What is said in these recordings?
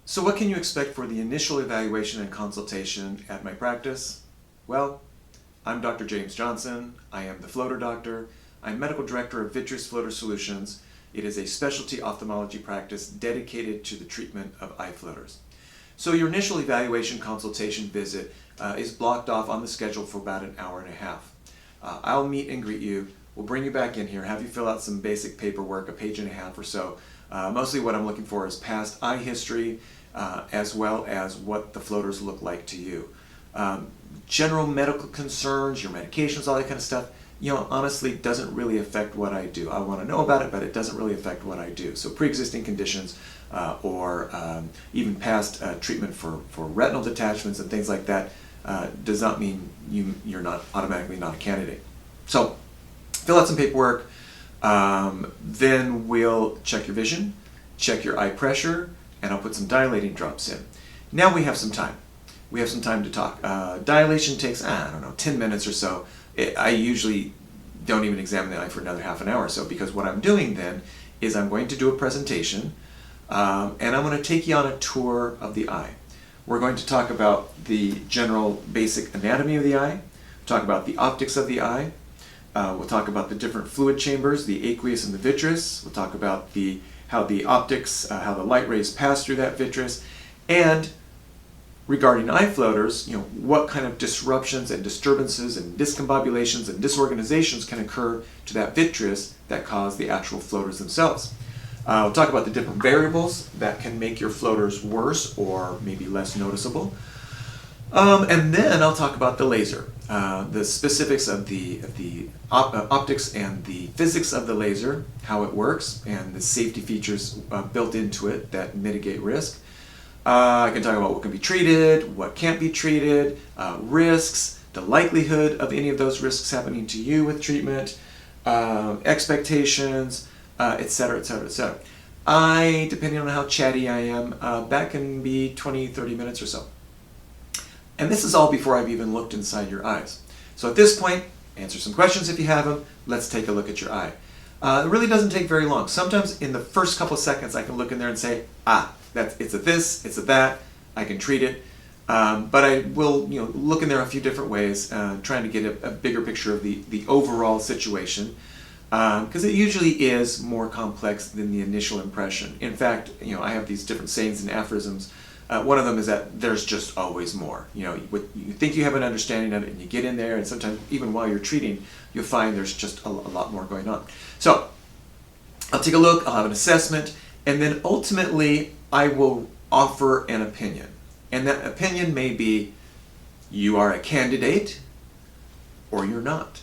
So what can you expect for the initial evaluation and consultation at my practice? Well, I'm Dr. James Johnson. I am the floater doctor. I'm medical director of Vitreous Floater Solutions. It is a specialty ophthalmology practice dedicated to the treatment of eye floaters. So your initial evaluation consultation visit is blocked off on the schedule for about an hour and a half. I'll meet and greet you. We'll bring you back in here, have you fill out some basic paperwork, a page and a half or so. Mostly what I'm looking for is past eye history, as well as what the floaters look like to you. General medical concerns, your medications, all that kind of stuff, honestly doesn't really affect what I do. I want to know about it, but it doesn't really affect what I do. So pre-existing conditions or even past treatment for retinal detachments and things like that does not mean you're not automatically not a candidate. So fill out some paperwork, then we'll check your vision, check your eye pressure, and I'll put some dilating drops in. Now we have some time. We have some time to talk. Dilation takes, 10 minutes or so. I usually don't even examine the eye for another half an hour or so, because what I'm doing then is I'm going to do a presentation and I'm going to take you on a tour of the eye. We're going to talk about the general basic anatomy of the eye, talk about the optics of the eye, we'll talk about the different fluid chambers, the aqueous and the vitreous. We'll talk about how the optics, how the light rays pass through that vitreous, and regarding eye floaters, what kind of disruptions and disturbances and discombobulations and disorganizations can occur to that vitreous that cause the actual floaters themselves. We'll talk about the different variables that can make your floaters worse or maybe less noticeable. And then I'll talk about the laser, the specifics of the optics and the physics of the laser, how it works, and the safety features built into it that mitigate risk. I can talk about what can be treated, what can't be treated, risks, the likelihood of any of those risks happening to you with treatment, expectations, etc., etc., etc. Depending on how chatty I am, that can be 20, 30 minutes or so. And this is all before I've even looked inside your eyes. So at this point, answer some questions if you have them. Let's take a look at your eye. It really doesn't take very long. Sometimes in the first couple seconds I can look in there and say, it's a this, it's a that, I can treat it. But I will look in there a few different ways, trying to get a bigger picture of the overall situation. Because it usually is more complex than the initial impression. In fact, I have these different sayings and aphorisms. One of them is that there's just always more. You think you have an understanding of it, and you get in there, and sometimes even while you're treating, you'll find there's just a lot more going on. So I'll take a look, I'll have an assessment, and then ultimately I will offer an opinion. And that opinion may be, you are a candidate, or you're not.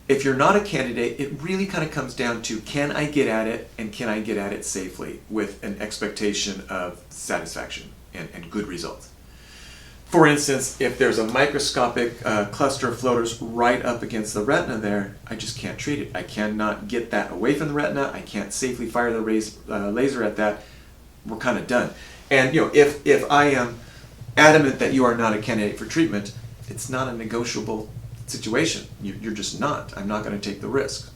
If you're not a candidate, it really kind of comes down to, can I get at it, and can I get at it safely with an expectation of satisfaction and good results. For instance, if there's a microscopic cluster of floaters right up against the retina there, I just can't treat it. I cannot get that away from the retina. I can't safely fire the laser at that. We're kind of done. And if I am adamant that you are not a candidate for treatment, it's not a negotiable situation. You're just not. I'm not going to take the risk.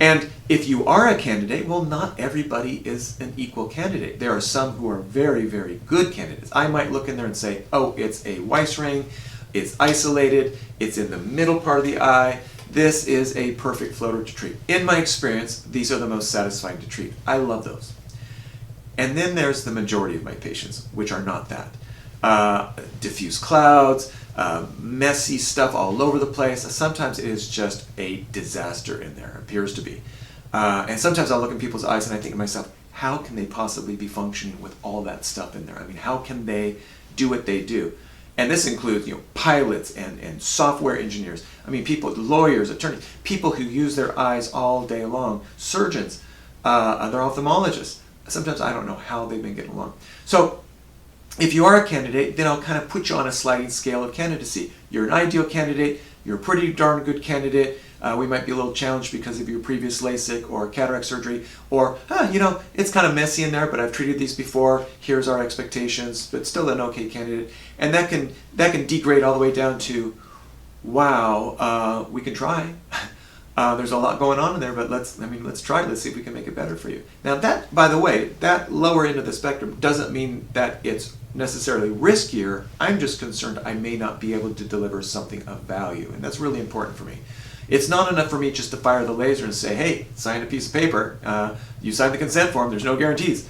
And if you are a candidate, well, not everybody is an equal candidate. There are some who are very, very good candidates. I might look in there and say, oh, it's a Weiss ring, it's isolated, it's in the middle part of the eye, this is a perfect floater to treat. In my experience, these are the most satisfying to treat. I love those. And then there's the majority of my patients, which are not that. Diffuse clouds, messy stuff all over the place. Sometimes it is just a disaster in there, appears to be. And sometimes I'll look in people's eyes and I think to myself, how can they possibly be functioning with all that stuff in there? I mean, how can they do what they do? And this includes, pilots and software engineers. I mean, people, lawyers, attorneys, people who use their eyes all day long, surgeons, other ophthalmologists. Sometimes I don't know how they've been getting along. So if you are a candidate, then I'll kind of put you on a sliding scale of candidacy. You're an ideal candidate, you're a pretty darn good candidate, we might be a little challenged because of your previous LASIK or cataract surgery, or, it's kind of messy in there, but I've treated these before, here's our expectations, but still an okay candidate. And that can degrade all the way down to, wow, we can try. There's a lot going on in there, but let's try it. Let's see if we can make it better for you. Now that, by the way, that lower end of the spectrum doesn't mean that it's necessarily riskier. I'm just concerned I may not be able to deliver something of value, and that's really important for me. It's not enough for me just to fire the laser and say, hey, sign a piece of paper. You signed the consent form. There's no guarantees.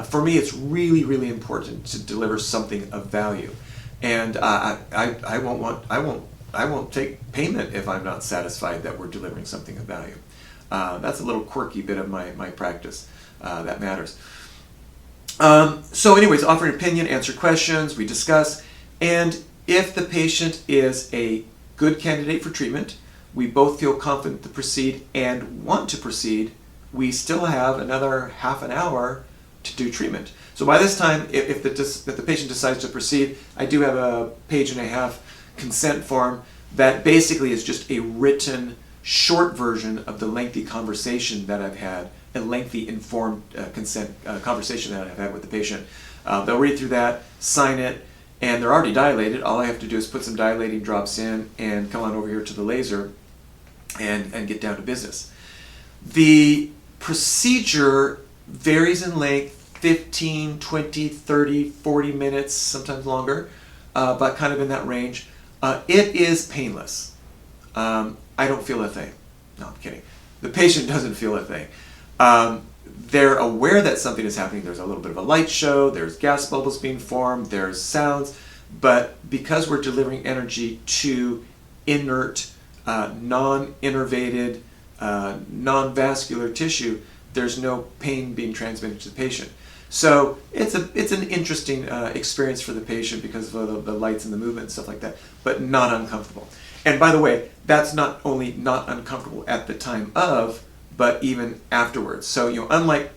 For me, it's really, really important to deliver something of value, and I won't take payment if I'm not satisfied that we're delivering something of value. That's a little quirky bit of my practice that matters. So anyways, offer an opinion, answer questions, we discuss, and if the patient is a good candidate for treatment, we both feel confident to proceed and want to proceed, we still have another half an hour to do treatment. So by this time, if the patient decides to proceed, I do have a 1.5-page consent form that basically is just a written short version of the lengthy conversation that I've had, a lengthy informed consent conversation that I've had with the patient. They'll read through that, sign it, and they're already dilated. All I have to do is put some dilating drops in and come on over here to the laser and get down to business. The procedure varies in length, 15, 20, 30, 40 minutes, sometimes longer, but kind of in that range. It is painless. I don't feel a thing. No, I'm kidding. The patient doesn't feel a thing. They're aware that something is happening. There's a little bit of a light show, there's gas bubbles being formed, there's sounds, but because we're delivering energy to inert, non-innervated, non-vascular tissue, there's no pain being transmitted to the patient. So it's an interesting experience for the patient because of the lights and the movement and stuff like that, but not uncomfortable. And by the way, that's not only not uncomfortable at the time of, but even afterwards. So, unlike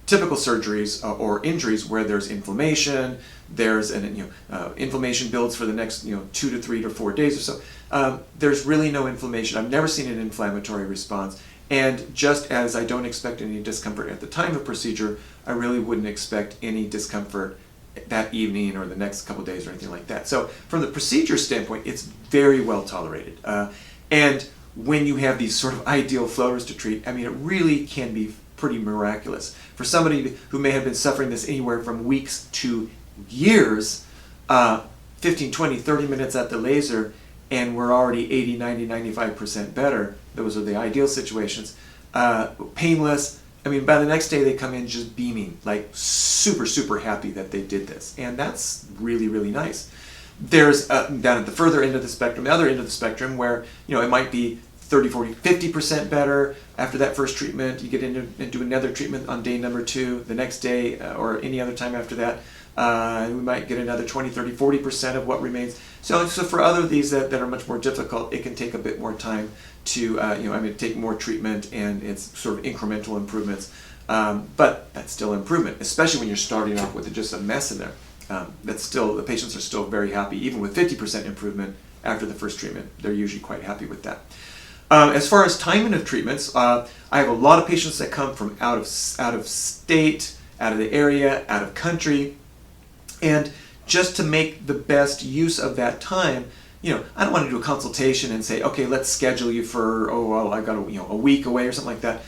typical surgeries or injuries where there's inflammation, there's inflammation builds for the next 2 to 3 to 4 days or so. There's really no inflammation. I've never seen an inflammatory response. And just as I don't expect any discomfort at the time of procedure, I really wouldn't expect any discomfort that evening or the next couple days or anything like that. So from the procedure standpoint, it's very well tolerated. And when you have these sort of ideal floaters to treat, it really can be pretty miraculous. For somebody who may have been suffering this anywhere from weeks to years, 15, 20, 30 minutes at the laser, and we're already 80, 90, 95% better. Those are the ideal situations. Painless. By the next day they come in just beaming, like super, super happy that they did this. And that's really, really nice. There's down at the further end of the spectrum, the other end of the spectrum, where it might be 30, 40, 50% better after that first treatment. You get into and do another treatment on day number 2, the next day or any other time after that. We might get another 20, 30, 40% of what remains. So for other of these that are much more difficult, it can take a bit more time to, take more treatment, and it's sort of incremental improvements. But that's still improvement, especially when you're starting off with just a mess in there. The patients are still very happy, even with 50% improvement after the first treatment. They're usually quite happy with that. As far as timing of treatments, I have a lot of patients that come from out of state, out of the area, out of country. And just to make the best use of that time, I don't want to do a consultation and say, okay, let's schedule you for, I've got a week away or something like that.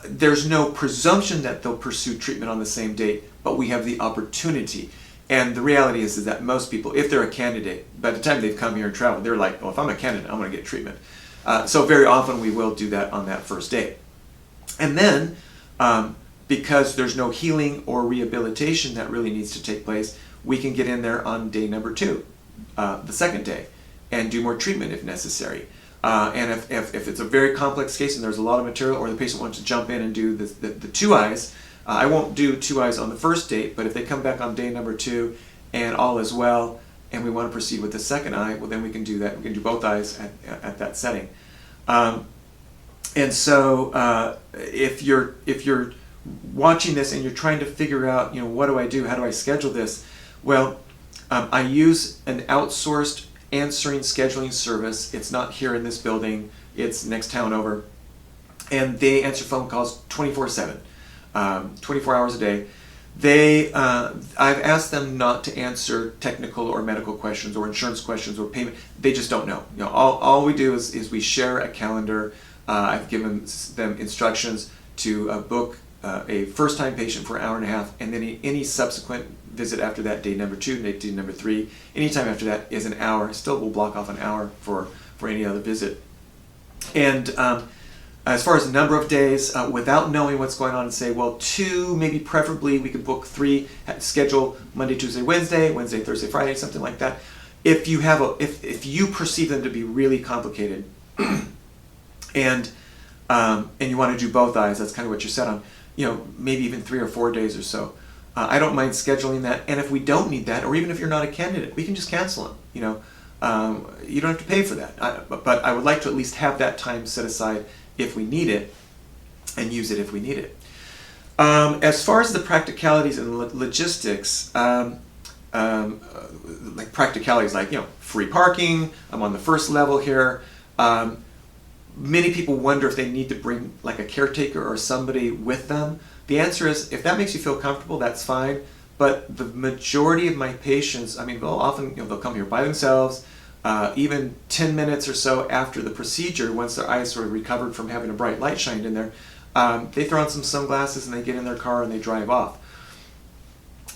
There's no presumption that they'll pursue treatment on the same date, but we have the opportunity. And the reality is that most people, if they're a candidate, by the time they've come here and traveled, they're like, if I'm a candidate, I'm going to get treatment. So very often we will do that on that first day. And then, because there's no healing or rehabilitation that really needs to take place, we can get in there on day number 2, the second day, and do more treatment if necessary. And if it's a very complex case and there's a lot of material, or the patient wants to jump in and do the 2 eyes, I won't do 2 eyes on the first date, but if they come back on day number 2 and all is well, and we want to proceed with the second eye, well then we can do that. We can do both eyes at that setting. And so if you're watching this and you're trying to figure out, what do I do? How do I schedule this? Well, I use an outsourced answering scheduling service. It's not here in this building. It's next town over. And they answer phone calls 24/7, 24 hours a day. I've asked them not to answer technical or medical questions or insurance questions or payment. They just don't know. All we do is we share a calendar. I've given them instructions to book a first-time patient for an hour and a half, and then any subsequent visit after that, day number 2, day number 3, anytime after that is an hour. Still, we'll block off an hour for any other visit. And as far as the number of days, without knowing what's going on, and say, well, 2, maybe preferably we could book 3, schedule Monday, Tuesday, Wednesday, Thursday, Friday, something like that. If you have if you perceive them to be really complicated, and you want to do both eyes, that's kind of what you're set on. Maybe even 3 or 4 days or so. I don't mind scheduling that, and if we don't need that, or even if you're not a candidate, we can just cancel them. You don't have to pay for that. But I would like to at least have that time set aside if we need it, and use it if we need it. As far as the practicalities and logistics, like practicalities, like free parking. I'm on the first level here. Many people wonder if they need to bring like a caretaker or somebody with them. The answer is, if that makes you feel comfortable, that's fine. But the majority of my patients, they'll often, they'll come here by themselves, even 10 minutes or so after the procedure, once their eyes sort of recovered from having a bright light shined in there, they throw on some sunglasses and they get in their car and they drive off.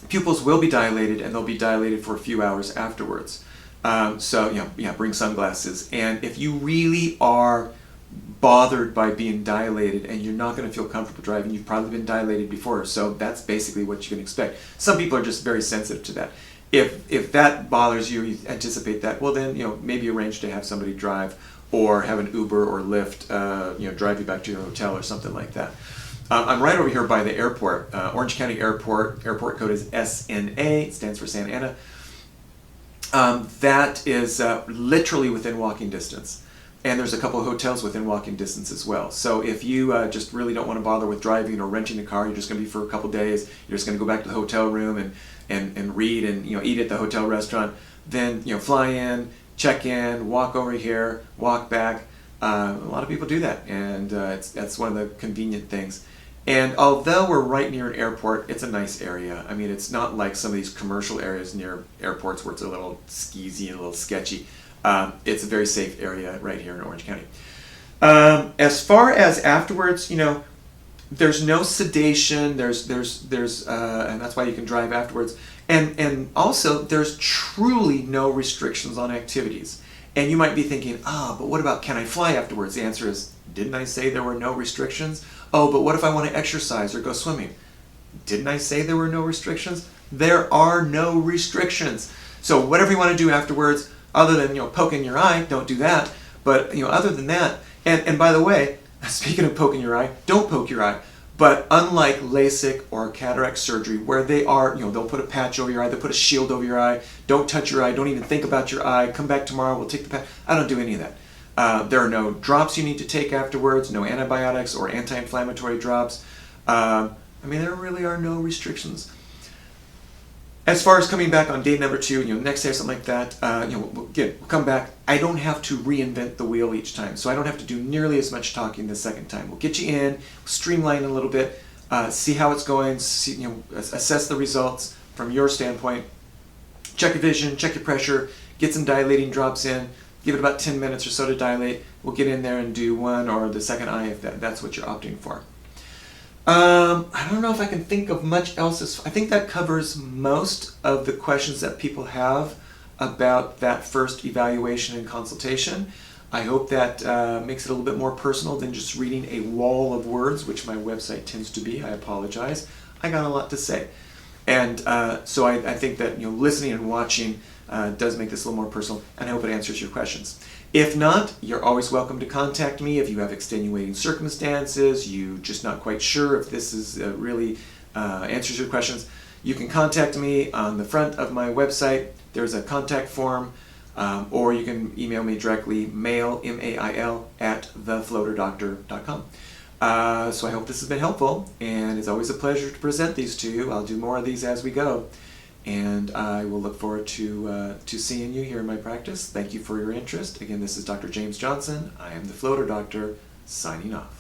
Pupils will be dilated, and they'll be dilated for a few hours afterwards. So, bring sunglasses. And if you really are bothered by being dilated and you're not going to feel comfortable driving, you've probably been dilated before, so that's basically what you can expect. Some people are just very sensitive to that. If that bothers you, you anticipate that, well then, maybe arrange to have somebody drive, or have an Uber or Lyft, drive you back to your hotel or something like that. I'm right over here by the airport, Orange County Airport. Airport code is SNA, it stands for Santa Ana. That is literally within walking distance. And there's a couple of hotels within walking distance as well. So if you just really don't want to bother with driving or renting a car, you're just going to be for a couple days, you're just going to go back to the hotel room and read and eat at the hotel restaurant, then fly in, check in, walk over here, walk back. A lot of people do that, and that's one of the convenient things. And although we're right near an airport, it's a nice area. It's not like some of these commercial areas near airports where it's a little skeezy and a little sketchy. It's a very safe area right here in Orange County. As far as afterwards, there's no sedation. And that's why you can drive afterwards. And also, there's truly no restrictions on activities. And you might be thinking, but what about, can I fly afterwards? The answer is, didn't I say there were no restrictions? Oh, but what if I want to exercise or go swimming? Didn't I say there were no restrictions? There are no restrictions. So whatever you want to do afterwards, other than poking your eye, don't do that. But other than that, and by the way, speaking of poking your eye, don't poke your eye. But unlike LASIK or cataract surgery, where they are, they'll put a patch over your eye, they'll put a shield over your eye, don't touch your eye, don't even think about your eye, come back tomorrow, we'll take the patch. I don't do any of that. There are no drops you need to take afterwards, no antibiotics or anti-inflammatory drops. There really are no restrictions. As far as coming back on day number 2, next day or something like that, we'll come back. I don't have to reinvent the wheel each time, so I don't have to do nearly as much talking the second time. We'll get you in, streamline a little bit, see how it's going, assess the results from your standpoint, check your vision, check your pressure, get some dilating drops in, give it about 10 minutes or so to dilate. We'll get in there and do one or the second eye if that's what you're opting for. I don't know if I can think of much else. I think that covers most of the questions that people have about that first evaluation and consultation. I hope that makes it a little bit more personal than just reading a wall of words, which my website tends to be. I apologize. I got a lot to say. And so I think that listening and watching does make this a little more personal, and I hope it answers your questions. If not, you're always welcome to contact me if you have extenuating circumstances, you're just not quite sure if this is really answers your questions. You can contact me on the front of my website. There's a contact form, or you can email me directly, mail, M-A-I-L, @thefloaterdoctor.com. So I hope this has been helpful, and it's always a pleasure to present these to you. I'll do more of these as we go. And I will look forward to seeing you here in my practice. Thank you for your interest. Again, this is Dr. James Johnson. I am the Floater Doctor, signing off.